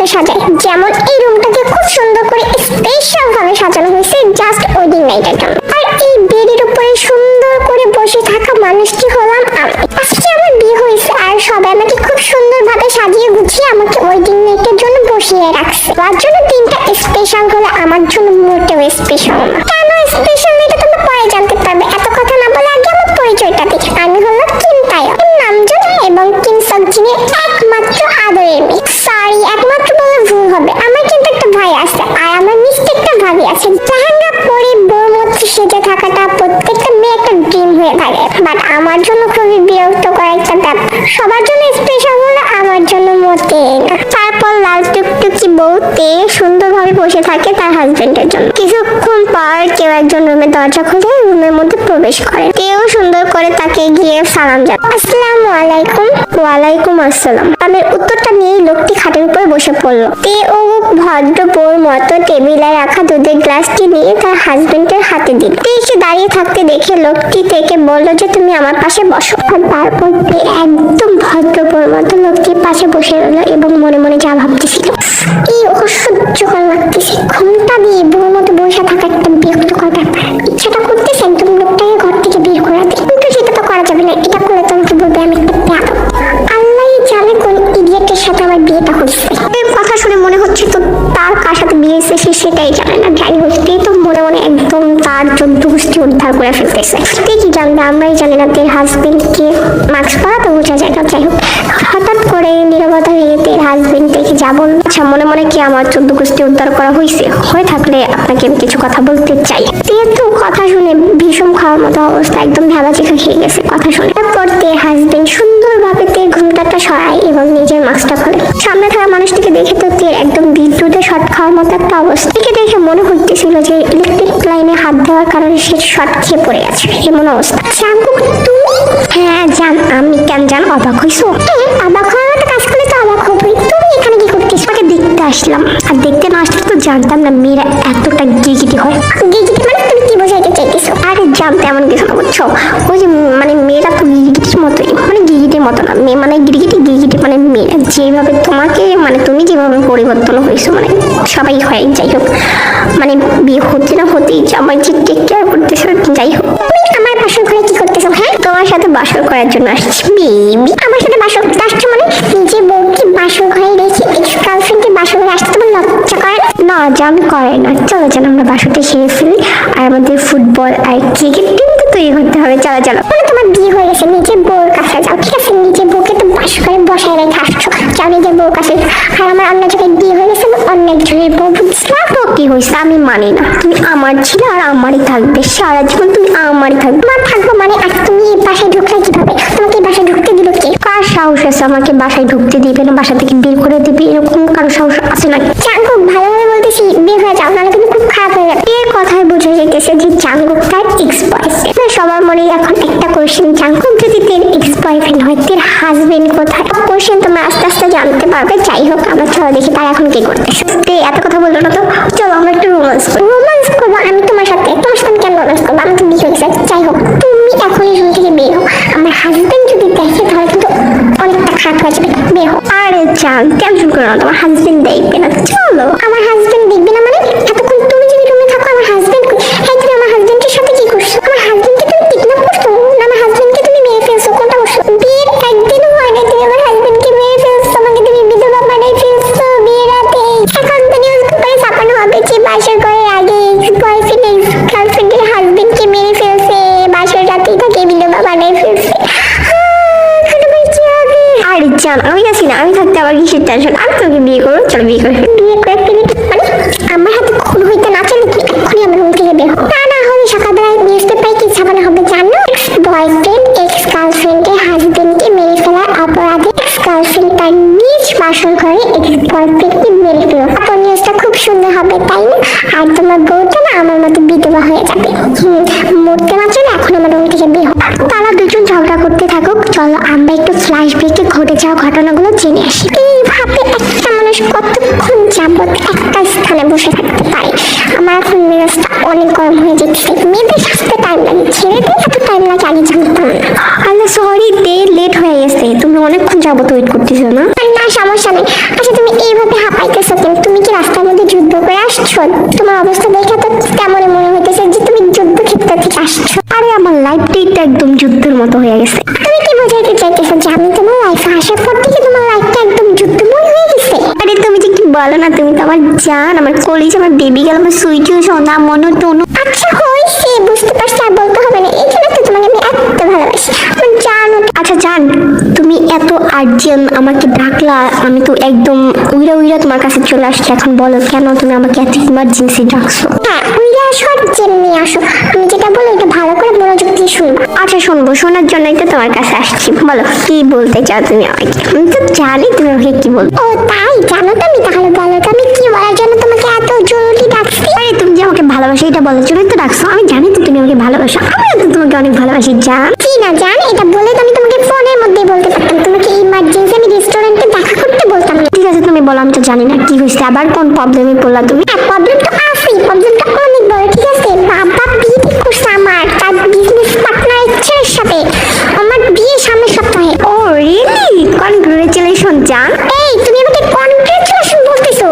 রুমটা সাজাই। যেমন এই রুমটাকে খুব সুন্দর করে স্পেশাল ভাবে সাজানো হয়েছে জাস্ট ওয়েডিং নাইটের জন্য। আর এই বেডের উপরে সুন্দর করে বসে থাকা মানুষটি হলাম আমি। আজকে আমার বিয়ে হয়েছে আর সবাই আমাকে খুব সুন্দর ভাবে সাজিয়ে গুছিয়ে আমাকে ওয়েডিং নাইটের জন্য বসিয়ে রাখছে। তার জন্য দিনটা স্পেশাল হলে আমার জন্য মোটেও স্পেশাল না। কেন স্পেশাল এটা তোমরা পরে জানতে পারবে। এত কথা না বলে আগে আমার পরিচয়টা দিই। আমি হলাম কিম তাইয়ব, নামজন এবং কিম সকজিনের একমাত্র আদরের মেয়ে। সরি, একমাত্র বলে ভুল হবে, আমার কিন্তু একটা ভাই আছে আর আমার নিশ্চিত একটা ভাবি আছে। লেহেঙ্গা পরে বউর মধ্যে সেজে থাকাটা প্রত্যেকটা মেয়ে একটা ড্রিম হয়ে থাকে, বাট আমার জন্য খুবই বিরক্ত করা একটা ব্যাপার। সবার জন্য স্পেশাল হলে আমার জন্য মোটে না। তারপর লাল টুকটুকি বউতে সুন্দরভাবে বসে থাকে তার হাজবেন্ডের জন্য। কিছুক্ষণ পর কেউ একজন রুমের দরজা খুলে রুমের মধ্যে প্রবেশ করে। কেউ সুন্দর করে তাকে গিয়ে সালাম জানায়, আসসালামু আলাইকুম। ওয়ালাইকুম আসসালাম। তাদের উত্তরটা নিয়ে লোকটি খাটের উপর বসে পড়লো। তে ও ভদ্র বউর মতো টেবিলে রাখা দুধের গ্লাসটি নিয়ে তার হাজবেন্ডের হাতে দিল। সে দাঁড়িয়ে থাকতে দেখে লোকটি থেকে বলল যে তুমি আমার পাশে বসো। আর তারপর একদম ভদ্র বউর মতো লোকটির পাশে বসে রইল এবং মনে মনে যা ভাবতেছিল, এই অসহ্যকর লাগতেছে। ঘুমটা দিয়ে বউর মতো বসে থাকা একটা বিরক্তকর ব্যাপার। ইচ্ছাটা করতেছে একদম লোকটাকে ঘর থেকে বের করে দিই, কিন্তু সেটা তো করা যাবে না। এটা করলে তোমাকে বলবে আমি একটা প্যাদ। আল্লাহ জানে কোন ইডিয়েটের সাথে আমার বিয়েটা হচ্ছে। এর কথা শুনে মনে হচ্ছে তো তার কার সাথে বিয়ে হয়েছে সে সেটাই জানে না। যাই হোক, তো মনে মনে একদম তার 14 গোষ্ঠী উদ্ধার করে ফেলতেছে। কি জানবে, আমরাই জানি না তের হাজবেন্ডকে মাস্ক পরা তো বোঝা যায় না। যাই হোক, হঠাৎ করে নীরবতা ভেঙে তের হাজবেন্ড দেখে যা বলল, আচ্ছা মনে মনে কি আমার 14 গোষ্ঠী উদ্ধার করা হয়েছে? হয়ে থাকলে আপনাকে আমি কিছু কথা বলতে চাই। তের তো কথা শুনে ভীষণ খাওয়ার মতো অবস্থা, একদম ভেবাচিকা খেয়ে গেছে কথা শুনে। তারপর তের হাজবেন্ড সুন্দরভাবে তের ঘুমটাটা সরায় এবং নিজের মাস্কটা খোলে। সামনে থাকা মানুষটিকে দেখে তো তের একদম বিদ্যুতে শর্ট খাওয়ার মতো একটা অবস্থা। একে দেখে মনে হচ্ছিল যে ইলেকট্রিক লাইনে হাত দেওয়ার কারণে সে শর্ট খেয়ে পড়ে আছে, এমন অবস্থা। জাঙ্কুক তুমি? হ্যাঁ জান। আমি কেন জান, অবাক হইছো? অবাক হওয়ার মতো কাজ করলে তো অবাক হবই। তুমি এখানে কি করতেছ? আমাকে দেখতে আসলাম, আর দেখতে না আসলে তো জানতাম না মেয়েরা এতটা গিরগিটি হয়। গিরগিটি মানে তুমি কি বোঝাইতে চাইতেছো? আরে জানতে এমন কিছু না, বুঝছো? ওই যে মানে মেয়েরা তো গিরগিটির মতোই, মানে গিরগিটির মতো না, মেয়ে মানে গিরগিটি, গিরগিটি মানে মেয়ে। যেভাবে তোমাকে মানে তুমি যেভাবে পরিবর্তন হয়েছো মানে সবাই হয়। যাই হোক, মানে বিয়ে হতে না হতেই জামাই যে টেক কেয়ার করতেছো। যাই হোক, তুমি আমার বাসর ঘরে কি করতেছো? হ্যাঁ, তোমার সাথে বাসর করার জন্য আসছি। বেবি, আমার সাথে বাসর করতে আসছো মানে? নিজে বউকে বাসর ঘরে রেখে এক্স গার্লফ্রেন্ডের বাসর ঘরে আসতে তোমার লজ্জা করে না? জান করে না। চলো চলো আমরা বাসরটা সেরে ফেলি, আর আমাদের ফুটবল আর ক্রিকেট টিম তো তৈরি করতে হবে। চলো চলো। মানে তোমার বিয়ে হয়ে গেছে, নিজের বউর কাছে যাও, ঠিক আছে? নিজের বউকে তো বাসর ঘরে বসায় রেখে আসছো, যাও নিজের বউর কাছে। আর আমার অন্য জায়গায় বিয়ে হয়ে গেছে, অন্য একজনের বউ। বুঝলাম তো কি হয়েছে, আমি মানি না। তুমি আমার ছিল আর আমারই থাকবে সারা জীবন, তুমি আমারই থাকবে। আমার থাকবো মানে? আর তুমি এই বাসায় ঢুকলে কিভাবে? তোমাকে এই বাসায় ঢুকতে দিল কে? কার সাহস আছে আমাকে বাসায় ঢুকতে দিবে না, বাসা থেকে বের করে দিবে, এরকম কারো সাহস আছে নাকি? জাঙ্কুক, ভালোভাবে বলতেছি বের হয়ে যাও, নাহলে কিন্তু খুব খারাপ হয়ে যাবে। এর কথায় বোঝা যাইতেছে যে জাঙ্কুক তার এক্স বয়ফ্রেন্ড। সবার মনে এখন একটা কোশ্চেন, জাঙ্কুক যদি তের এক্স বয়ফ্রেন্ড হয়, তের হাজবেন্ড কোথায়? কোশ্চেন তোমরা আস্তে আস্তে জানতে পারবে। যাই হোক, আমরা চলো দেখি তার এখন কি করতেছে। এত কথা বললো না তো, চলো আমরা একটু রোমান্স করবো। রোমান্স করবো আমি তোমার সাথে? তোমার সাথে কেন রোমান্স করবো? আমি তো বিয়ে হয়ে গেছে। যাই হোক, তুমি এখনই রুম থেকে বের হও। আমার হাজবেন্ড যদি দেখে তাহলে কিন্তু অনেকটা খারাপ হয়ে যাবে। বের হও। আরে জান, টেনশন করো না, তোমার হাজবেন্ড দেখবে না। চলো। আমার হাজবেন্ড দেখবে না মানে? এতক্ষণ তুমি যদি রুমে থাকো, আমার হাজবেন্ড এই তুমি আমার হাজবেন্ডের সাথে কি করছো? আমার হাজবেন্ডকে তুমি কিডন্যাপ করছো না আমার হাজবেন্ডকে তুমি মেরে ফেলছো? কোনটা করছো? বিয়ের একদিনও হয় না তুমি আমার হাজবেন্ডকে মেরে ফেলছো, আমাকে তুমি বিধবা বানাই ফেলছো বিয়ের রাতে। এখন তো নিউজ পেপারে ছাপানো হবে যে বাসর করার আগে এক্স বয়ফ্রেন্ড এক্স গার্লফ্রেন্ডের হাজবেন্ডকে মেরে ফেলছে, বাসর রাতেই তাকে বিধবা বানাই ফেলছে। আরে জান, আমি আছি না, আমি থাকতে আবার কিসের টেনশন? আমি তোকে বিয়ে করবো, চলো বিয়ে করে বিয়ে করে ফেলি। মানে আমার হাতে খুন হইতে না চাইলে কি এক্ষুনি আমার রুম থেকে বের হো। তা না হলে সকালবেলায় নিউজ পেপারে কি ছাপানো হবে জানো? এক্স বয়ফ্রেন্ড এক্স গার্লফ্রেন্ডের হাজবেন্ডকে মেরে ফেলার অপরাধে এক্স গার্লফ্রেন্ড তার নিজ বাসর ঘরে এক্স বয়ফ্রেন্ডকে মেরে ফেল। আপনার নিউজটা খুব সুন্দর হবে, তাই না? আর তোমার বউটা না আমার মতো বিধবা হয়ে যাবে। মরতে না চাইলে এখন আমার রুম থেকে বের হো। তারা দুজন ঝগড়া করতে থাকুক, চলো আমরা একটু ফ্ল্যাশব্যাকে ঘটে যাওয়া ঘটনাগুলো জেনে আসি। এইভাবে একটা মানুষ কতক্ষণ যাবত একটা স্থানে বসে থাকতে পারে? আমার এখন মেজাজটা অনেক গরম হয়ে যাচ্ছে। মেয়েদের আসতে টাইম লাগে, ছেলেদের এত টাইম লাগে আগে জানতাম না। আরে সরি, লেট হয়ে গেছে। তুমি অনেকক্ষণ যাবত ওয়েট করতেছো না? না সমস্যা নেই। আচ্ছা তুমি এই এভাবে হাঁপাইতেছো কেন? তুমি কি রাস্তার মধ্যে যুদ্ধ করে আসছো? তোমার অবস্থা দেখে তো তেমনই মনে হইতেছে যে তুমি যুদ্ধক্ষেত্র থেকে আসছো। আরে আমার লাইফটাই তো একদম যুদ্ধের মতো হয়ে গেছে। তুমি কি বোঝাইতে চাইতেছো যে আমি তোমার লাইফে আসার পর থেকে তোমার লাইফটা একদম যুদ্ধময় হয়ে গেছে? আরে তুমি যে কি বলো না, তুমি তো আমার জান, আমার কলিজ, আমার বেবি গার্ল, আমার সুইটিও, সোনা, মনো, টনু। আচ্ছা হয়েছে, বুঝতে পারছি, আর বলতে হবে না। এই জন্য তো তোমাকে আমি এত ভালোবাসি, আমার জানো। আচ্ছা জান, তুমি এত আর্জেন্ট আমাকে ডাকলা, আমি তো একদম উইরা উইরা তোমার কাছে চলে আসছি। এখন বলো কেন তুমি আমাকে এত ইমার্জেন্সি ডাকছো? হ্যাঁ, উইরা আসো আর জেনে নিয়ে আসো। আমি যেটা বলো এটা ভালো করে মনোযোগ দিয়ে শুনবো। আচ্ছা শুনবো, শোনার জন্যই তো তোমার কাছে আসছি। বলো কি বলতে চাও তুমি আমাকে? আমি তো জানি তুমি আমাকে কি বলবো। ও তাই জানো তুমি? তাহলে বলো তো আমি কি বলার জন্য তোমাকে এত জরুরি ডাকছি? আরে তুমি যে আমাকে ভালোবাসো এটা বলার জন্যই তো ডাকছো। আমি জানি তো তুমি আমাকে ভালোবাসো, আমিও তো তোমাকে অনেক ভালোবাসি জান। কি না জান, এটা বলে তো আমি তোমাকে ফোনের মধ্যে বলতে পারতাম। তোমাকে ইমার্জেন্সি আমি রেস্টুরেন্টে দেখা করতে বলতাম না। ঠিক আছে তুমি বলো, আমি তো জানি না কি হয়েছে, আবার কোন প্রবলেমে পড়লা তুমি? প্রবলেম তো আছেই, প্রবলেমটা অনেক বড়। ঠিক আছে, বাবা বিয়ে ঠিক করছে আমার, তার বিজনেস পার্টনারের ছেলের সাথে। আমার বিয়ে সামনের সপ্তাহে। ও রিয়েলি? কনগ্রাচুলেশন জান। এই তুমি আমাকে কনগ্রাচুলেশন বলতেছো?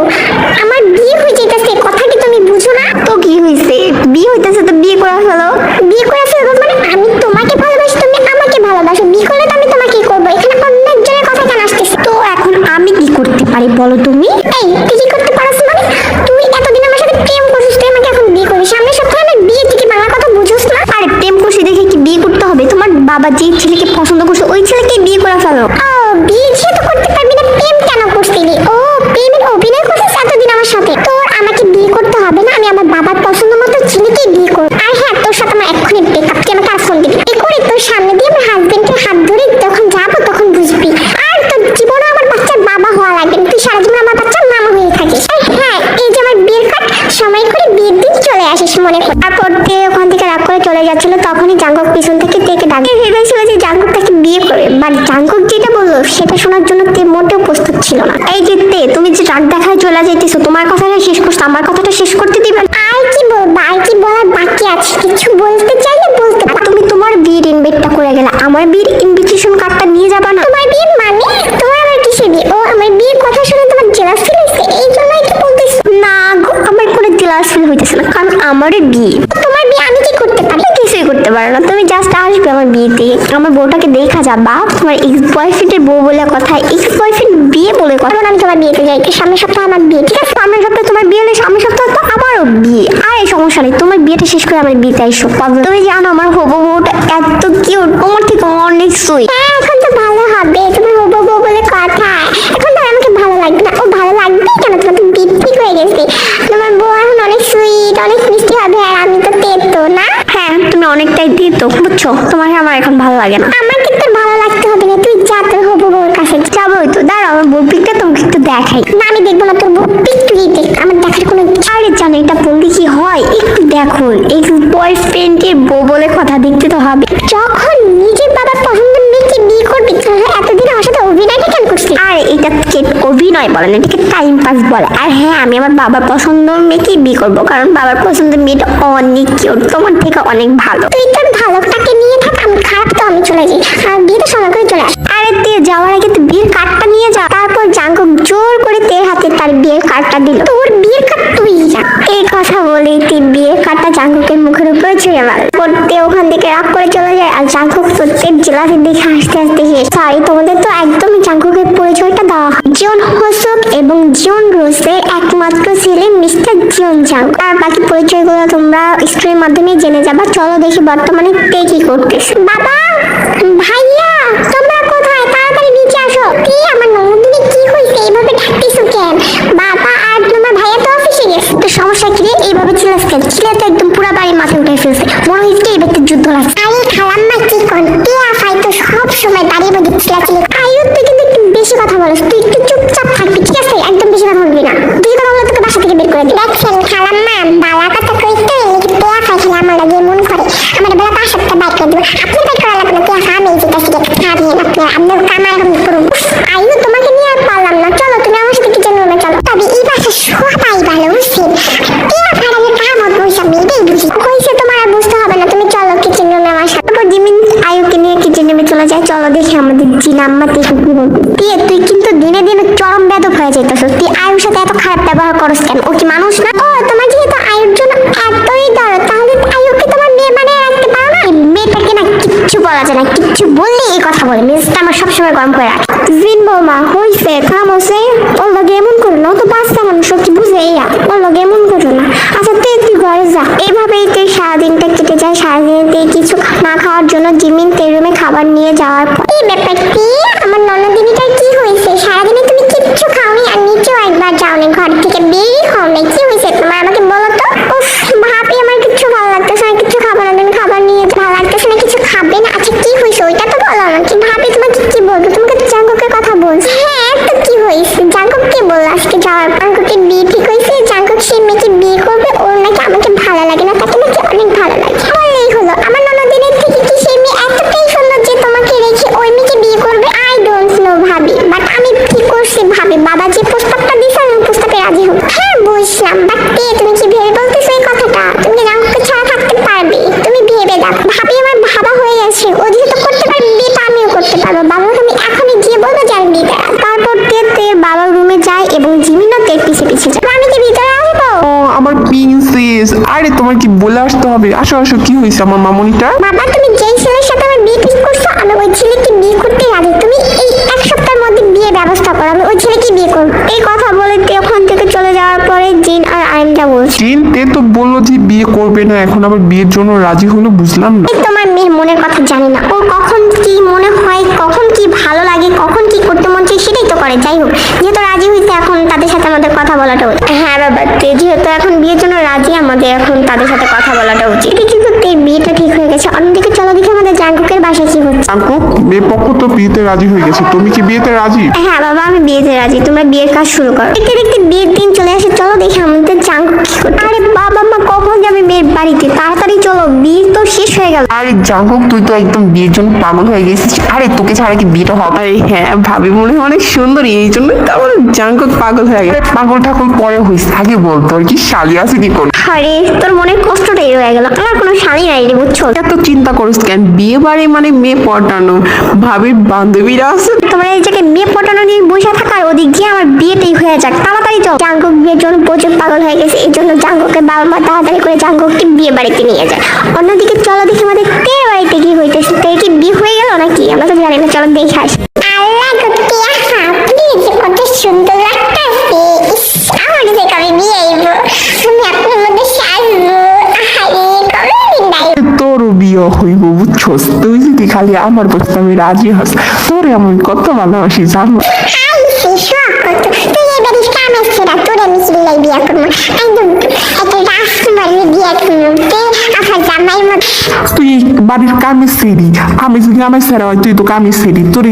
আমার বিয়ে হয়ে যাইতেছে, কথা কি তুমি বুঝো না? তো কি হয়েছে, বিয়ে হইতেছে তো বিয়ে করা হলো। বিয়ে করে ফেলবো মানে? আমি তোমাকে ভালোবাসি, তুমি আমাকে ভালোবাসো, বিয়ে করলে তো আমি তোমাকে করবো। এখানে অন্য একজনের কথা কেন আসতেছে? তো এখন আমি কি করতে পারি বলো তুমি? এই তুই কি করতে পারছ মানে? তুই এতদিন আমার সাথে প্রেম করছিস, তুই আমাকে এখন বিয়ে করিস। সামনের সপ্তাহে আমার বিয়ে, থেকে বাংলা কথা বুঝোস না? আরে প্রেম করছি দেখে কি বিয়ে করতে হবে? তোমার বাবা যে ছেলেকে পছন্দ করছে ওই ছেলেকে বিয়ে করে ফেলো। ও বিয়ে যেহেতু করতে পারবি না, প্রেম কেন করছিলি? ও প্রেমের অভিনয় করছিস এতদিন আমার সাথে। তোর আমাকে বিয়ে করতে হবে না, আমি আমার বাবার পছন্দ মতো ছেলেকেই বিয়ে করব। আর হ্যাঁ, তোর সাথে আমার এক্ষুনি ব্রেকআপ, তুই আমাকে আর ফোন দিবি এ করে তোর সামনে দিয়ে আমার হাজবেন্ডের হাত ধরে যখন যাবো তখন বুঝবি। আর তোর জীবনে আমার বাচ্চার বাবা হওয়া লাগবে না, তুই সারা জীবন আমার বাচ্চার মামা হয়ে থাকিস। আর হ্যাঁ, এই যে আমার বিয়ের কার্ড, সময় করে বিয়ের দিন চলে আসিস মনে কর। তারপর তে ওখান থেকে রাগ করে চলে যাচ্ছিল, তখনই জাঙ্কুক পিছন থেকে তেকে ডাকে। ভেবেছিল যে জাঙ্কুক তাকে বিয়ে করবে, বাট জাঙ্কুক যেটা বললো সেটা শোনার জন্য তে মোটেও প্রস্তুত ছিল না। এই যে তে, তুমি যে রাগ দেখায় চলে যাইতেছো, তোমার কথাটা শেষ করছো, আমার কথাটা শেষ করতে দিবে না? আর কি বলবো, আর কি বলার বাকি আছে? কিছু বলতে চাইলে বলতে পারো। তুমি তোমার বিয়ের ইনভাইটটা করে গেলে, আমার বিয়ের ইনভিটেশন কার্ডটা নিয়ে যাবা না? তোমার বিয়ে মানে? তোমার আমার কিসের বিয়ে? ও আমার বিয়ের কথা শুনে তোমার জেলাস ফিল হচ্ছে, এই জন্যই কি বলতেছ? না গো, আমার কোনো জেলাস ফিল হইতেছে না, কারণ আমারই বিয়ে। তোমার বিয়ে আমি কি করতে পারি? কিছুই করতে পারো না, তুমি জাস্ট আসবে আমার বিয়েতে, আমার বউটাকে দেখা যাবা। তোমার এক্স বয়ফ্রেন্ডের বউ বলে কথা, এক্স বয়ফ্রেন্ড বিয়ে বলে কথা। কারণ আমি তোমার বিয়েতে যাই, সামনের সপ্তাহে আমার বিয়ে। ঠিক আছে, সামনের সপ্তাহে তোমার বিয়ে হলে সামনের সপ্তাহে তো আমারও বিয়ে। আর এই সমস্যা নেই, তোমার বিয়েটা শেষ করে আমার বিয়েতে আইসো। তুমি জানো আমার হবু বউটা এত কিউট, তোমার থেকে অনেক সুইট। হ্যাঁ, এখন তো ভালো হবে, তোমার হবো বউ বলে কথা। এখন তো আর আমাকে ভালো লাগবে না। ও ভালো লাগবে কেন? তোমার তো বিয়ে ঠিক হয়ে গেছে। তোমার বউ এখন অনেক সুইট, অনেক মিষ্টি হবে, আর আমি তো তেতো না। হ্যাঁ তুমি অনেকটাই দিয়ে তো, বুঝছো? তোমার আমার এখন ভালো লাগে না। আমার কিন্তু ভালো লাগতে হবে না, তুই যা তোর হবো বউর কাছে। যাবোই তো, দাঁড়াও আমার বউ পিকটা তোমাকে একটু দেখাই। না আমি দেখবো না, তোর বউ পিক তুই দেখ, আমার দেখার কোনো। আরে জানো এটা বললে কি হয়, একটু দেখো, এক্স বয়ফ্রেন্ডের বউ বলে কথা, দেখতে তো হবে। যখন নিজের বাবার পছন্দের মেয়েকে বিয়ে করবি, তাহলে এতদিন আমার সাথে অভিনয়টা কেন করছিস? আর এটাকে অভিনয় বলে না, এটাকে টাইম পাস বলে। আর হ্যাঁ, আমি আমার বাবার পছন্দের মেয়েকেই বিয়ে করবো, কারণ বাবার পছন্দের মেয়েটা অনেক কিউট, তোমার থেকে অনেক ভালো। তুই তোর ভালোটাকে নিয়ে থাক, আমি খারাপ তো আমি চলে যাই, আর বিয়েটা সময় করে চলে আস। আরে তে যাওয়ার আগে তো বিয়ের কার্ডটা নিয়ে যা। তারপর জাঙ্কুক জোর করে তের হাতে তার বিয়ের কার্ডটা দিল। তোর বিয়ের কার্ড তুই যা। এই কথা বলেই তুই বিয়ের কার্ডটা জাঙ্কুকের মুখের উপরে ছুঁড়ে মার করতে, ওখান থেকে রাগ করে চলে যায়। আর জাঙ্কুক তো তের জেলাসের দিকে হাসতে হাসতে শেষ। সরি, তোমাদের তো একদমই জাঙ্কুকের পরিচয়টা দেওয়া হয়। জিওন হোসক এবং জিওন রোসের একমাত্র ছেলে মিস্টার জিওন জাঙ্কুক। আর বাকি পরিচয়গুলো তোমরা স্ক্রিনের মাধ্যমে জেনে যাবা। চলো দেখি বর্তমানে তে কি করতেছে। বাবা, ভাইয়া, তোমরা কোথায়? তাড়াতাড়ি নিচে আসো। কি আমার নন্দিনী, কি হয়েছে? এইভাবে ডাকতেছো কেন? বাবা আর তোমার ভাইয়া তো অফিসে গেছে। তো সমস্যা কি রে? এইভাবে চিল্লাস কেন? চিল্লা তো একদম পুরা বাড়ি মাথায় উঠে ফেলছে, মনে হচ্ছে এই ব্যক্তির যুদ্ধ লাগছে। আরে খালাম্মা কি কোন? আফাই তো সব সময় বাড়ির মধ্যে চিল্লাচিল্লি। আয়ু তুই কিন্তু একটু বেশি কথা বলিস, তুই একটু চুপচাপ থাকবি, ঠিক আছে? একদম বেশি কথা বলবি না, বেশি কথা বললে তোকে বাসা থেকে বের করে দিই। দেখছেন খালাম্মা, বালা কথা কইতে নাকি পেয়া খাই খেলে আমার লাগে মন করে। আমার বেলা তার সাথে বাইক করে দেবো। আপনি বাইক করা লাগবে না, পেয়া খা, আমি যেটা সেটা খাবিয়ে না। আপনার কামার এখন করুন। আয়ু তোমাকে নিয়ে আর পারলাম না, চলো তুমি আমার সাথে কিচেন রুমে চলো। তবে এই বাসা সবাই ভালো, বুঝছেন? পেয়া ফাড়ালে কাম হবে, ওইসব মেয়েটাই বুঝি। হয়েছে, তোমার আর বুঝতে হবে না, তুমি চলো কিচেন রুমে আমার সাথে। তারপর জিমিন আয়ুকে নিয়ে কিচেন রুমে চলে যায়। চলো দেখি আমাদের জিন আম্মা তে কি বলবে। তুই কিন্তু দিনে দিনে চরম বেদক হয়ে যাইতেছো। তুই আয়ুর সাথে এত খারাপ ব্যবহার করস কেন? ও কি মানুষ না? ও তোমার যেহেতু আয়ুর জন্য এতই দরদ, তাহলে আয়ুকে তোমার মেয়ে বানিয়ে রাখতে পারো না? এই মেয়েটাকে না কিচ্ছু বলা যায় না, কিচ্ছু বললে এই কথা বলে, মেজাজটা আমার সবসময় গরম করে রাখে। জিন বৌমা হইছে খামোছে, ওর লগে এমন করো না, ও তো বাচ্চা মানুষ, ও কি বুঝে ইয়া, ওর লগে এমন করো না। আচ্ছা তুই ঘরে যা। এইভাবেই তুই সারাদিনটা কেটে যায়। সারাদিনে কিছু না খাওয়ার জন্য জিমিন তের রুমে খাবার নিয়ে যাওয়ার পর এই ব্যাপারটি আমার ননদিনীটার কি হয়েছে? সারাদিনে তুমি কিচ্ছু খাওনি আর নিচেও একবার যাওনি, ঘর থেকে বেরই হও নাই, কি হয়েছে তোমার আমাকে বলো তো। উফ ভাবি আমার কিচ্ছু ভালো লাগতেছে না, কিছু খাবো না, তুমি খাবার নিয়ে ভালো লাগতেছে না, কিছু খাবে না। আচ্ছা কি হয়েছে ওইটা তো বলো আমাকে। ভাবি তোমাকে কি বলবো, তোমাকে তো জাঙ্গকের কথা বলছি। হ্যাঁ তো কি হয়েছে, জাঙ্গক কে বললো আজকে যাওয়ার পর? জাঙ্গকের বিয়ে ঠিক হয়েছে, জাঙ্গক সেই মেয়েকে বিয়ে করবে, ওর নাকি আমাকে ভালো লাগে না, তাকে নাকি অনেক ভালো লাগে। বললেই হলো। আমার ননদিনের থেকে কি সেই মেয়ে এতটাই সুন্দর যে তোমাকে রেখে ওই মেয়েকে বিয়ে করবে? আই ডোন্ট নো ভাবি, বাট আমি কি করছি ভাবি, বাবা যে প্রস্তাবটা দিয়েছে আমি প্রস্তাবে রাজি হব। হ্যাঁ বুঝলাম, বাট তুমি কি ভেবে বলতেছো এই কথাটা? তুমি জাঙ্গককে ছাড়া থাকতে পারবে? তুমি ভেবে দেখো ভাবি, আমার ভাবা হয়ে গেছে, ও যেহেতু করতে পারবে বিয়েটা আমিও করতে পারবো। বাবাকে আমি এখনই গিয়ে বলবো যে আমি বিয়েটা রাখবো। তারপর তের বাবার রুমে যায় এবং জিমিনও তের পিছে পিছে যায়। আমি কি ভিতরে আসবো? ও আমার প্রিন্সেস, আরে তোমার কি বলে আসতে হবে? আসো আসো, কি হয়েছে আমার মামনিটা? বাবা তুমি যেই ছেলের সাথে আমার বিয়ে ঠিক করছো, আমি ওই ছেলেকে বিয়ে করতে রাজি। তুমি এই এক সপ্তাহের মধ্যে বিয়ে ব্যবস্থা করো, আমি ওই ছেলেকে বিয়ে করবো। এই কথা বলে তে ওখান থেকে চলে যাওয়ার পরে জিন আর আইনটা বলছে, চিনতে তো বললো যে বিয়ে করবে না, এখন আবার বিয়ের জন্য রাজি হলো, বুঝলাম না। এই তোমার মেয়ের মনের কথা জানি না, ওর কখন কি মনে হয়, কখন কি ভালো লাগে, কখন কি করতে মন চায় সেটাই তো করে। যাই হোক, যেহেতু রাজি হইতে এখন তাদের সাথে আমাদের কথা বলাটা উচিত। হ্যাঁ বাবা, যেহেতু এখন বিয়ের জন্য রাজি, আমাদের এখন তাদের সাথে কথা বলাটা উচিত। এটা কিন্তু তের বিয়েটা ঠিক হয়ে গেছে। অন্যদিকে চলো দেখি আমাদের জাঙ্কুকের বাসায় কি হচ্ছে। আঙ্কু, মেয়ে পক্ষ তো বিয়েতে রাজি হয়ে গেছে, তুমি কি বিয়েতে রাজি? হ্যাঁ বাবা, আমি বিয়েতে রাজি, তোমরা বিয়ের কাজ শুরু করো। দেখতে দেখতে বিয়ের দিন চলে আসে। চলো দেখি আমাদের জাঙ্কুক কি করছে। আরে বাবা মা কখন যাবে মেয়ের বাড়িতে? তাড়াতাড়ি চলো, বিয়ে তো শেষ হয়ে গেল। আরে জাঙ্কুক, তুই তো একদম বিয়ের জন্য পাগল হয়ে গেছিস। আরে তোকে ছাড়া কি বিয়েটা হবে? আরে হ্যাঁ, ভাবি মনে হয় অনেক সুন্দরী, এই জন্য তারপর জাঙ্কুক পাগল হয়ে গেছে। পাগল ঠাকুর পরে হইস, আগে বল তোর কি শালি আছে কি কোন? আরে তোর মনের কষ্টটাই রয়ে গেল, আমার কোনো শাড়ি নাই রে, বুঝছো? এত চিন্তা করিস কেন? বিয়ে বাড়ি মানে মেয়ে পটানো, ভাবির বান্ধবীরা আছে। তোমার এই জায়গায় মেয়ে পটানো নিয়ে বসে থাকার ওদিক গিয়ে আমার বিয়েটাই হয়ে যাক, তাড়াতাড়ি চল। জাঙ্কুক বিয়ের জন্য প্রচুর পাগল হয়ে গেছে, এই জন্য জাঙ্কুকের বাবা মা তাড়াতাড়ি করে জাঙ্কুককে বিয়ে বাড়িতে নিয়ে যায়। অন্যদিকে চলো দেখি আমাদের তের বাড়িতে কি হইতেছে। তের কি বিয়ে হয়ে গেল নাকি আমরা তো জানি না, চলো দেখে আসি। আল্লাহ গো টিয়া, আপনি যে কত সুন্দর লাগতেছে। ইস, আমার যে কবে বিয়ে আইব, আমি আপনার মধ্যে সাজবো। আহারে কবে বিদায়। তোর বিয়ে হইব, বুঝছস? তুই যদি খালি আমার প্রস্তাবে রাজি হস, তোরে আমি কত ভালোবাসি জানো। হাই শিশু কত, তুই এবারে কামের ছেড়া, তোর আমি চিল্লাই বিয়া করবো। একদম একটা রাজকুমারী বিয়া করবো, তে আমার জামাই মতো। তুই বাড়ির কামে সেরি, আমি যদি আমার সেরা হয়, তুই তো কামে সেরি, তোর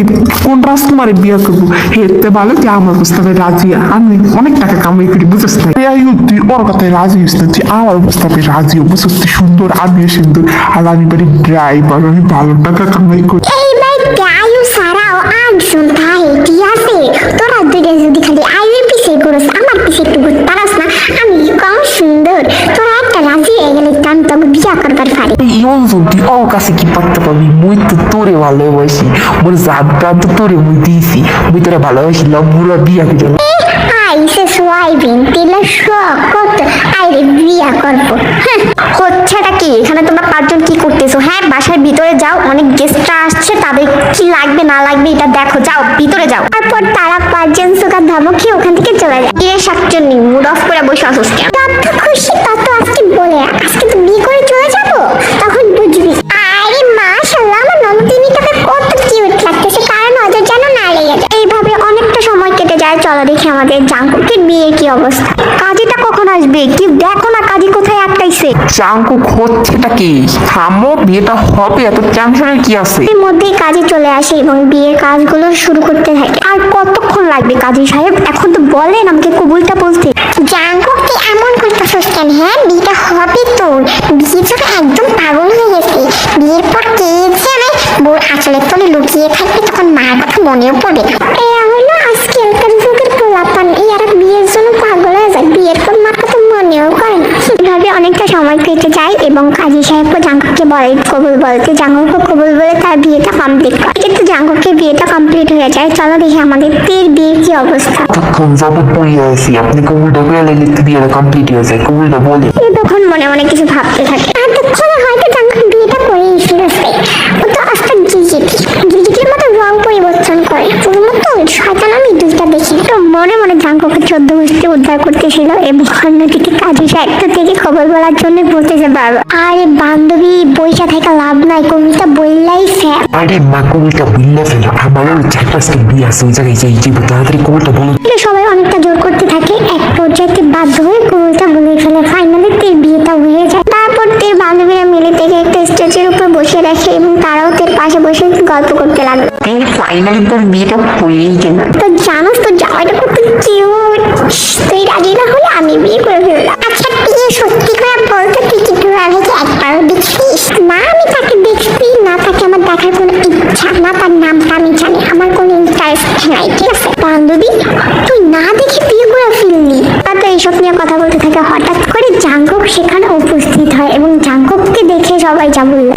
কোন রাজকুমারের বিয়ে করবো? হেরতে ভালো যে আমার প্রস্তাবে রাজি, আমি অনেক টাকা কামাই করি, বুঝছিস না? তুই ওর কথায় রাজি হইস না, তুই আমার প্রস্তাবে রাজি হ, বুঝছিস? তুই সুন্দর, আমিও সুন্দর, আর আমি বাড়ির ড্রাইভার, আমি ভালো টাকা কামাই করি। এইবার গায়ু ছাড়াও আটজন ভাই কি আছে? তোরা দুইটা যদি খালি আইয়ের পিছিয়ে ঘুরস, আমার পিছিয়ে একটু ঘুরতে পারস না? আমি কম সুন্দর, তোরা একটা রাজি হয়ে গেলে তো আমি তোকে বিয়া করবার পারি। ইয়নজন, তুই ওর কাছে কি পাত্তা পাবি? মুই তো তোরে ভালোবাসি, মোর জাতটা তো তোরে মুই দিয়েছি, মুই তোরে ভালোবাসি, লম্বুরা বিয়া করে। আইসে সোয়াইবিন তেলা শখ কত, আইরে বিয়া করবো। হচ্ছেটা কি এখানে? তোমরা পাঁচজন কি করতেছো? হ্যাঁ, বাসার ভিতরে যাও, অনেক গেস্টরা আসছে, তাদের কি লাগবে না লাগবে এটা দেখো, যাও ভিতরে যাও। তারপর তারা পাঁচজন সুগার ধমক খেয়ে ওখান থেকে চলে যায়। এর শাকচুন্নি মুড অফ করে বসে আসোস কেন? যত খুশি তত আজকে বলে রাখ, আজকে তো বিয়ে করে চলে যাবো, তখন বুঝবি। আরে মাশাআল্লাহ, আমার ননদিনীটাকে কত কিউট লাগতেছে, কারণ নজর যেন না লেগে যায়। এইভাবে অনেকটা সময় কেটে যায়। চলো দেখি আমাদের জাঙ্কুকের বিয়ের কি অবস্থা। কাজীটা কখন আসবে? কি দেখো না কাজী কোথায় আটকাইছে। জাঙ্কুক, হচ্ছেটা কি? থামো, বিয়েটা হবে, এত টেনশনের কি আছে? এর মধ্যেই কাজী চলে আসে এবং বিয়ের কাজগুলো শুরু করতে থাকে। আর কতক্ষণ লাগবে কাজী সাহেব? এখন তো বলেন আমাকে কবুলটা বলতে। জাঙ্কুক তুই এমন করতেছিস কেন? হ্যাঁ বিয়েটা হবে তো, বিয়ের জন্য একদম পাগল হয়ে গেছে। বিয়ের পর কে যে আমার বউর আঁচলের তলে লুকিয়ে থাকবে, তখন মার কথা মনেও পড়বে না। এরা হলো আজকালকার যুগের পোলাপান, এরা বিয়ের জন্য পাগল হয়ে যায়, বিয়ের পর মার কথা মনেও করে না। এভাবে অনেকটা সময় ম্যাজিস্ট্রেটে যায় এবং কাজী সাহেবকে জাঙ্কুককে বলে কবুল বলতে, জাঙ্কুককে কবুল বলে তার বিয়েটা কমপ্লিট করে। কিন্তু জাঙ্কুকের বিয়েটা কমপ্লিট হয়ে যায়। চলো দেখি আমাদের তের বিয়ের কি অবস্থা। তখন যাবত পড়িয়ে আছি, আপনি কবুলটা বলে লিখতে বিয়েটা কমপ্লিট হয়ে যায়, কবুলটা বলে। তখন মনে মনে কিছু ভাবতে থাকে। এতক্ষণে হয়তো জাঙ্কুক বিয়েটা করেই ফেলেছে। ও তো আজকে গিজিটির মতো রং পরিবর্তন করে, ওর মতো শয়তান আমি দুইটা দেখি। তো মনে মনে জাঙ্কুকে 14 গোষ্ঠী উদ্ধার করতেছিল এবং অন্যদিকে কাজী সাহেবটা থেকে খবর বলার জন্য বলতেছে বারবার, আরে বান্ধবী বইসা থেকে লাভ নাই, কবিতা বললাই ফেল। আরে মা কবুলটা বললে ফেলো, আমারও 4-5টা বিয়ে আছে, ওই জায়গায় যাই যাবো, তাড়াতাড়ি কবুলটা বলো। সবাই অনেকটা জোর করতে থাকে। এক পর্যায়ে বাধ্য হয়ে কবিতা বলে ফেলে। ফাইনালি তের বিয়েটা হয়ে যায়। তারপর তের বান্ধবীরা মিলে থেকে একটা স্টেজের উপর বসে রাখে এবং তারাও তের পাশে বসে গল্প করতে লাগলো। ফাইনালি তোর বিয়েটা হয়েই গেল। তো জানোস তো জামাইটা কত কিউট, তুই রাজি না হলে আমি বিয়ে করে ফেললাম। আচ্ছা বিয়ে সত্যি করে বলতে তুই কি দুলাভাইকে একবারও দেখছিস? না আমি তাকে দেখছি না, তাকে আমার দেখার কোনো ইচ্ছা না, তার নামটা আমি জানি, আমার কোনো ইন্টারেস্ট নাই, ঠিক আছে? বান্ধবী তুই না দেখে বিয়ে করে ফেললি। তারপর এইসব নিয়ে কথা বলতে থাকে। হঠাৎ করে জাঙ্কুক সেখানে উপস্থিত হয় এবং জাঙ্কুককে দেখে সবাই যা বললো,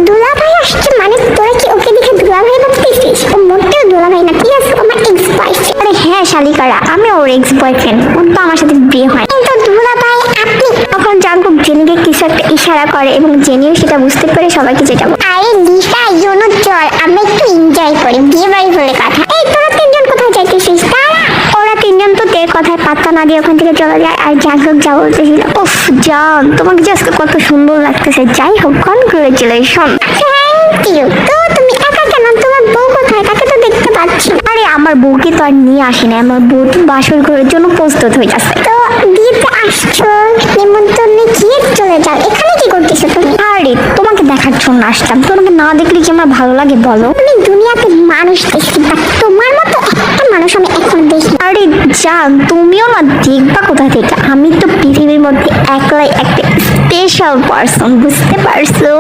দুলাভাই আসছে মানে তোরা কি ওকে দেখে দুলাভাই ভাবতেছিস? ও মোটেও দুলাভাই না, ঠিক আছে? আমার এক্স বয়ফ্রেন্ড। আরে হ্যাঁ শালিকারা, আমি ওর এক্স বয়ফ্রেন্ড, ওর তো আমার সাথে বিয়ে হয়। কিন্তু দুলাভাই আপনি। তখন জাঙ্কুক জেনিকে কিছু একটা ইশারা করে এবং জেনিও সেটা বুঝতে পেরে সবাইকে যেটা বলে, আরে লিসা ইউনো চল আমরা একটু এনজয় করি, বিয়ে বাড়ি বলে কথা। এই তোরা তিনজন কোথায় যাইতেছিস? তারা ওরা তিনজন তো তের কথায় পাত্তা না দিয়ে ওখান থেকে চলে যায়। আর জাঙ্কুক যা বলতেছিল, উফ জান তোমাকে যে আজকে কত সুন্দর লাগতেছে, যাই হোক কনগ্রেচুলেশন। Thank you. তো তুমি একা কেন? তোমার বউ কোথায়? তাকে তো দেখতে পাচ্ছি। আরে আমার বউকে তো আর নিয়ে আসি না, আমার বউ তো বাসর ঘরের জন্য প্রস্তুত হয়ে যাচ্ছে। তো বিয়েতে আসছো, নিমন্ত্রণে গিয়ে চলে যাও, এখানে কি করতেছো তুমি? আরে তোমাকে দেখার জন্য আসতাম, তোমাকে না দেখলে কি আমার ভালো লাগে বলো? আমি দুনিয়াতে মানুষ দেখছি বাট তোমার মতো একটা মানুষ আমি এখন দেখি। আরে জান তুমিও না দেখবা কোথা থেকে, আমি তো পৃথিবীর মধ্যে একলাই একটা স্পেশাল পার্সন, বুঝতে পারছো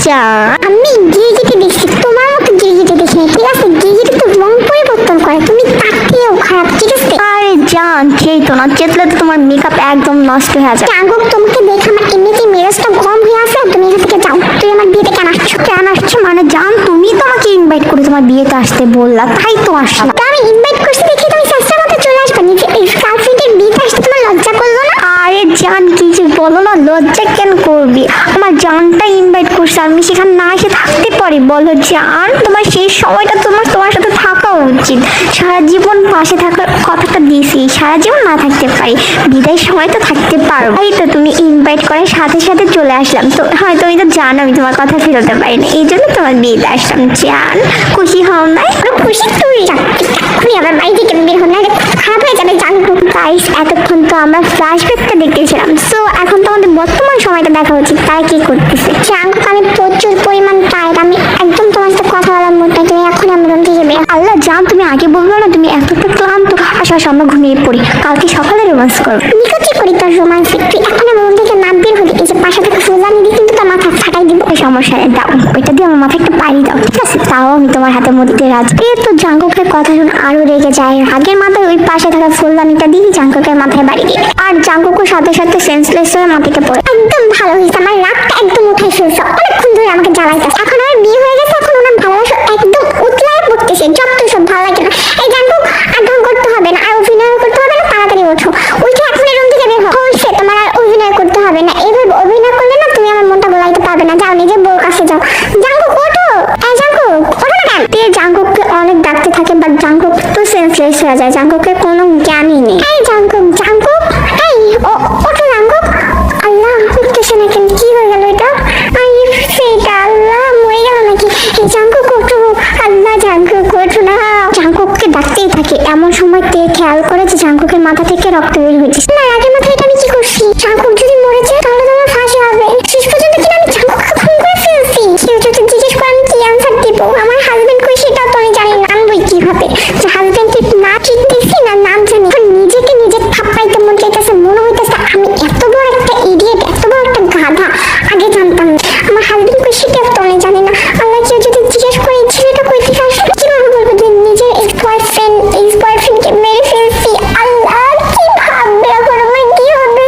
জান? আমি গিরগিটি দেখছি, তোমার মতো গিরগিটি দেখি না, ঠিক আছে? গিরগিটি তো রং পরিবর্তন করে, তুমি তাকেও খারাপ, ঠিক আছে? আরে জান সেই তো না, চেতলে তো তোমার মেকআপ একদম নষ্ট হয়ে যায়। জাঙ্কুক তোমাকে দেখে আমার এমনিতেই মেজাজটা গরম হয়ে আছে, আর তুমি এখান থেকে যাও। তুই আমার বিয়েতে কেন আসছো? কেন আসছো মানে জান তুমি তো আমাকে ইনভাইট করে তোমার বিয়েতে আসতে বললা, তাই তো আসলাম। তো আমি ইনভাইট করছি দেখি তুমি চেষ্টার মতো চলে আসবে, নিজে গার্লফ্রেন্ডের বিয়েতে আসতে তোমার লজ্জা করলো না? আরে জান কি যে বলো না, লজ্জা কেন করবি? আমার জানটা ইনভাইট করছে, আমি সেখানে না এসে থাকতে পারি বলো জান? তোমার সেই সময়টা তোমার সাথে থাকা উচিত। সারা জীবন পাশে থাকার কথাটা দিয়েছি, সারা জীবন না থাকতে পারি, বিদায়ের সময় তো থাকতে পারো। এই তো তুমি ইনভাইট করে সাথে সাথে চলে আসলাম, তো হয়তো আমি তো জানো আমি তোমার কথা ফেরোতে পারি না, এই জন্য তোমার বিয়েতে আসলাম। জান খুশি হও নাই? খুশি তুই এক্ষুনি আমার বাড়ি থেকে বের হো, নাহলে খারাপ হয়ে যাবে জাঙ্কুক। গাইস এতক্ষণ তো আমরা ফ্ল্যাশব্যাকটা দেখতেছিলাম, সো এখন তো আমাদের বর্তমান সময়টা দেখা উচিত, তাই কি করতেছে। জাঙ্কুক আমি প্রচুর পরিমাণ টায়ার্ড, আমি একদম তোমার সাথে কথা বলার মুড নাই, তুমি এখন আমার রুম থেকে বের হও। আল্লাহ জান তুমি আগে বলবো না, তুমি এতটা ক্লান্ত। আসো আসো আমরা ঘুমিয়ে পড়ি, কালকে সকালে রোমান্স করবো। নিকুচি করি তোর রোমান্সিক, তুই এখন আমার রুম থেকে না বের হলি, এই যে পাশে থেকে ফুলদানি দিয়ে কিন্তু তোর মাথা ফাটাই দিব। এই সমস্যা নেই, দাও ওইটা দিয়ে আমার মাথায় একটা পাড়ি দাও, ঠিক আছে? তাও আমি তোমার হাতে মধ্যে রাজ। এ তো জাঙ্কুকের কথা শুনে আরো রেগে যায়। আগের মাথায় ওই পাশে থাকা ফুলদানিটা দিয়ে জাঙ্কুকের মাথায় বাড়ি দিয়ে, আর জাঙ্কুকও সাথে সাথে সেন্সলেস হয়ে মাটিতে পড়ে। একদম ভালো হয়েছে, আমার রাগটা একদম উঠে ফেলছো, অনেকক্ষণ ধরে আমাকে জ্বালাইতেছে। এখন আমার বিয়ে হয়ে গেছে, এখন ওনার ভালোবাসা একদম উতলায় পড়তেছে, যত সব ভালো লাগে না। এই জাঙ্কুক আর ঢং করতে হবে না, আর অভিনয় করতে হবে না, তাড়াতাড়ি ওঠো, উঠে এখন রুম থেকে বের হও। হয়েছে, তোমার আর অভিনয় করতে হবে না, এইভাবে অভিনয় করলে না তুমি আমার মনটা গোলাইতে পারবে না। যাও নিজের বউর কাছে যাও। জাঙ্কুক ওঠো, এই জাঙ্কুক ওঠো না কেন? তে জাঙ্কুককে অনেক ডাকতে থাকে, বাট জাঙ্কুক তো সেন্সলেস হয়ে যায়, জাঙ্কুকের কোনো জ্ঞানই নেই। এই জাঙ্কুক, জাঙ্কুক, এই ওঠো জাঙ্কুক। আল্লাহ উঠতেছে না কেন? কি হয়ে গেল এটা? আই সেটা আল্লাহ মরে গেল নাকি? এই জাঙ্কুক ওঠো, আল্লাহ জাঙ্কুক ওঠো না। জাঙ্কুককে ডাকতেই থাকে, এমন সময় তে খেয়াল করে যে জাঙ্কুকের মাথা থেকে রক্ত বের হয়েছে। না আগের মাথায় এটা আমি কি করছি? জাঙ্কুক যদি মরে যায় তাহলে তো আমার ফাঁসি হবে। শেষ পর্যন্ত কিনা আমি জাঙ্কুককে খুন করে ফেলছি। কেউ যদি জিজ্ঞেস করে আমি কি অ্যান্সার দিব? আমার হাজবেন্ড কই সেটা তো আমি জানি না, আনবই কিভাবে? যে হাজবেন্ডকে না ঠিক দিচ্ছি না নাম জানি। এখন নিজেকে নিজে থাপ্পাইতে মন চাইতেছে, মনে হইতেছে আমি এত বড় একটা ইডিয়েট, এত বড় একটা গাধা, আগে জানতাম না। আমার হাজবেন্ড কই সেটা তো আমি জানি না। আল্লাহ কেউ যদি জিজ্ঞেস করে এই ছেলেটা কই থেকে আসলো, কিভাবে বলবো যে নিজের এক্স বয়ফ্রেন্ডকে মেরে ফেলছি? আল্লাহ কি ভাববে এখন, আমার কি হবে?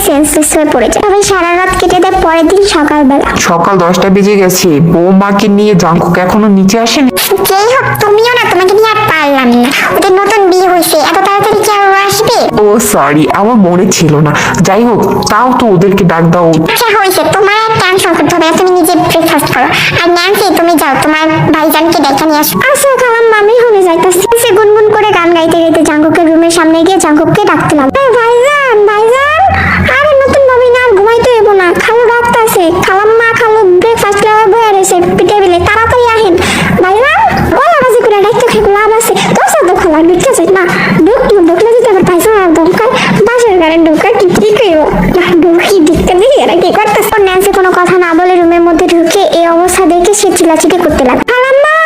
সেন্সলেস হয়ে পড়ে যায়। তবে সারা রাত কেটে দেয়, পরের দিন সকালবেলা। সকাল 10টা বেজে গেছে, বৌমাকে নিয়ে জাঙ্কুক এখনো নিচে আসেনি। যেই হোক তুমিও না, তোমাকে নিয়ে আর পারলাম না। ওদের নতুন বিয়ে হয়েছে, এত তাড়াতাড়ি কি আর ওরা আসবে? ও সরি, আমার মনে ছিল না। যাই হোক, তাও তো ওদেরকে ডাক দাও। আচ্ছা হয়েছে, তোমার আর টেনশন করতে হবে না, তুমি নিজে ব্রেকফাস্ট করো। আর ন্যান্সি তুমি যাও তোমার ভাইজানকে ডেকে নিয়ে আসো। আচ্ছা খালাম্মা, আমি হলে যাইতাছি। সে গুনগুন করে গান গাইতে গাইতে জাঙ্কুকের রুমের সামনে গিয়ে জাঙ্কুককে ডাকতে লাগলো। ভাইজান ভাইজান, আরে নতুন ভাবি না, আর ঘুমাইতে হইব না, খালু ডাকতাছে। খালাম্মা খালু ব্রেকফাস্ট লাগা বয়ে রয়েছে টেবিলে, তাড়াতাড়ি আহেন। ভাইজান গলা বাজি করে ডাকতে খেয়ে লাভ আছে? দশা তো খোলা ঢুকতে চাই না, ঢুকলে যদি আবার পাইছো না দমকায় বাসের গাড়ি ঢুকার কি ঠিক হইব না, ঢুকি ঢুকতে দেখি এরা কি করতেছে। ন্যান্সি কোনো কথা না বলে রুমের মধ্যে ঢুকে এই অবস্থা দেখে সে চিল্লাচিল্লি করতে লাগে। খালাম্মা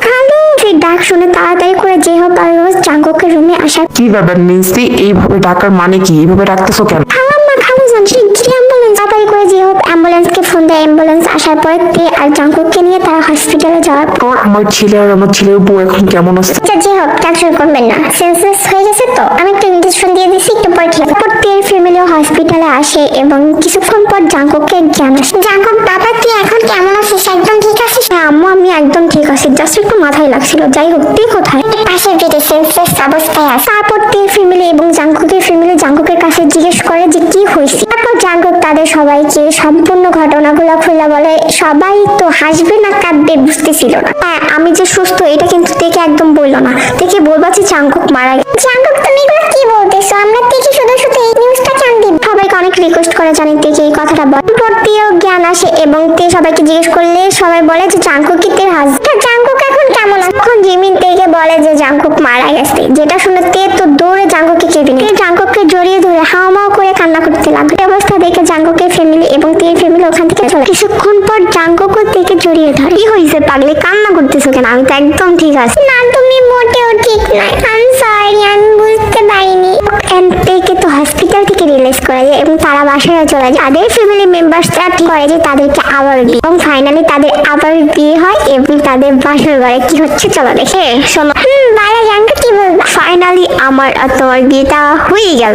খালু, সেই ডাক শুনে তাড়াতাড়ি করে যে হোক আর রোজ জাঙ্কুকের রুমে আসা। কি ব্যাপার নিন্সি, এইভাবে ডাকার মানে কি? এইভাবে ডাকতেছো কেন? খালাম্মা খালু জান শিগগিরই অ্যাম্বুলেন্স। তাড়াতাড়ি করে যে হোক অ্যাম্বুলেন্সকে ফোন দেয়। অ্যাম্বুলেন্স আসার পরে তে আর জাঙ্কুককে নিয়ে তারা হসপিটালে যাওয়ার পর। তোর আমার ছেলে আর আমার ছেলের বউ এখন কেমন আছে? আচ্ছা যে হোক টেনশন করবেন না, সেন্সলেস হয়ে গেছে তো, আমি একটা ইনজেকশন দিয়ে দিছি, একটু পরে ঠিক আছে। তের ফ্যামিলিও হসপিটালে আসে এবং কিছুক্ষণ পর জাঙ্কুককে জ্ঞান আসে। জাঙ্কুক বাবা, তুই এখন কেমন আছিস? একদম ঠিক আছিস? হ্যাঁ আম্মু, আমি একদম ঠিক আছি, জাস্ট একটু মাথায় লাগছিল। যাই হোক, তুই কোথায়? পাশের বেডে সেন্সলেস অবস্থায় আছে। তারপর তের ফ্যামিলি এবং জাঙ্কুকের ফ্যামিলি জাঙ্কুকের কাছে জিজ্ঞেস করে যে কি হয়েছে। তারপর জাঙ্কুক তাদের সবাইকে সম্পূর্ণ ঘটনাগুলো খুলে বলে। সবাই তো হাসবে না কাঁদবে বুঝতেছিল না। হ্যাঁ, আমি যে সুস্থ এটা কিন্তু তেকে একদম বললো না। তেকে বলবা যে জাঙ্কুক মারা গেছে। জাঙ্কুক তুমি এগুলো কি বলতেছো? আমরা থেকে শুধু শুধু এই নিউজটা কেন দিব? সবাইকে অনেক রিকোয়েস্ট করে জানি তেকে এই কথাটা বল। তারপর তেও জ্ঞান আসে এবং তে সবাইকে জিজ্ঞেস করলে সবাই বলে যে জাঙ্কুক কি তের হাজবেন্ড। জাঙ্কুক এখন কেমন আছে? তখন জিমিন তেকে বলে যে জাঙ্কুক মারা গেছে। যেটা শুনে তে তো দৌড়ে জাঙ্কুককে কেবিনে জাঙ্কুককে জড়িয়ে ধরে হাওমাও করে কান্না করতে লাগলো। এই অবস্থা দেখে জাঙ্কুকের ফ্যামিলি এবং তের ফ্যামিলি ওখান থেকে চলে। কিছুক্ষণ পর জাঙ্কুকও তেকে জড়িয়ে ধরে। কি হয়েছে পাগলি, কান্না করতেছো কেন? আমি তো একদম ঠিক আছি। না তুমি মোটেও ঠিক নয়। আই সরি, আমি বুঝতে পারিনি। তেকে তো হসপিটাল থেকে রিলিজ করে যায় এবং তারা বাসায় চলে যায়। তাদের ফ্যামিলি মেম্বার্সরা ঠিক করে যে তাদেরকে আবার বিয়ে, এবং ফাইনালি তাদের আবার বিয়ে হয় এবং তাদের বাসার ঘরে কি হচ্ছে চলো দেখে শোনো। বালা জাঙ্কুক কি বলবো? ফাইনালি আমার আর তোমার বিয়েটা হয়ে গেল।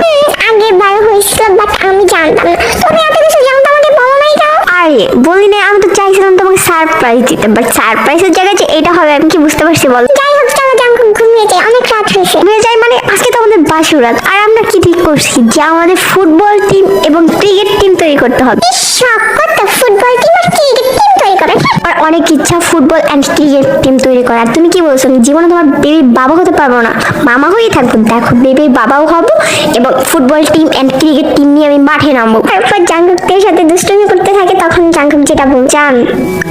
আগের বার হয়েছিল বাট আমি জানতাম না। তুমি এত কিছু জানতো, আমাকে বলো নাই কেন? আরে বলি না, আমি তো চাইছিলাম তোমাকে সারপ্রাইজ দিতে, বাট সারপ্রাইজের জায়গায় যে এটা হবে আমি কি বুঝতে পারছি বল। যাই হোক চলো জাঙ্কুক ঘুমিয়ে যাই, অনেক রাত হয়েছে। ঘুমিয়ে যাই মানে আজকে তো আমাদের বাসুরাত, আর আমরা কি ঠিক করছি যে আমাদের ফুটবল টিম এবং ক্রিকেট টিম তৈরি করতে হবে। শখ করতো ফুটবল টিম আর ক্রিকেট টিম তৈরি করে। আর অনেক ইচ্ছা ফুটবল অ্যান্ড ক্রিকেট টিম তৈরি করার। তুমি কি বলছো? আমি জীবনে তোমার বেবির বাবা হতে পারবো না, মামা হয়েই থাকবো। দেখো বেবির বাবাও হব এবং football team and cricket team নিয়ে আমি মাঠে নামবো। তারপর জাঙ্কুকদের সাথে দুষ্টুমি করতে থাকে। তখন জাঙ্কুক যেটা বল, জান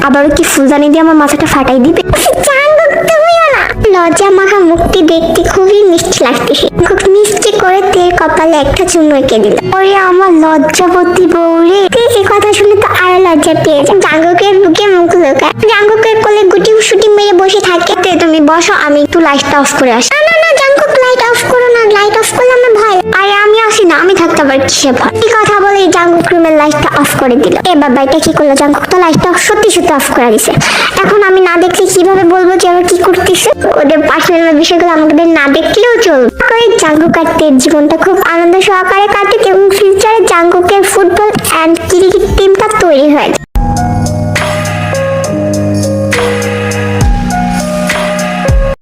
আবারও কি ফুলদানি দিয়ে আমার মাথাটা ফাটাই দিবে? জাঙ্কুক তুমিও না। লজ্জা মাখা মুক্তি দেখতে খুবই মিষ্টি লাগতেছে। খুব মিষ্টি করে তের কপালে একটা চুমু এঁকে দিল। ওরে আমার লজ্জাবতী বউরে। এই কথা শুনে তো আরো লজ্জা পেয়ে যায়। জাঙ্কুকের বুকে মুখ লুকায়, জাঙ্কুকের কোলে গুটি সুটি মেরে বসে থাকে। তে তুমি বসো, আমি একটু লাইটটা অফ করে আসি। না না জাঙ্কুক লাইট অফ করো না, লাইট অফ করলে আমার ভয়। আরে আমি আসি না, আমি থাকতে আবার কিসে ভয়? এই কথা বলে জাঙ্কুক রুমের লাইটটা অফ করে দিল। এ বাবা এটা কি করলো? জাঙ্কুক তো লাইটটা সত্যি সত্যি অফ করে দিছে। এখন আমি না দেখলে কিভাবে বলবো যে ওরা কি করতেছে? ওদের পার্সোনাল বিষয়গুলো আমাদের না দেখলেও চলবে। জাঙ্কুক আর তের জীবনটা খুব আনন্দ সহকারে কাটুক এবং ফিউচারে জাঙ্কুকের ফুটবল অ্যান্ড ক্রিকেট টিমটা তৈরি হয়।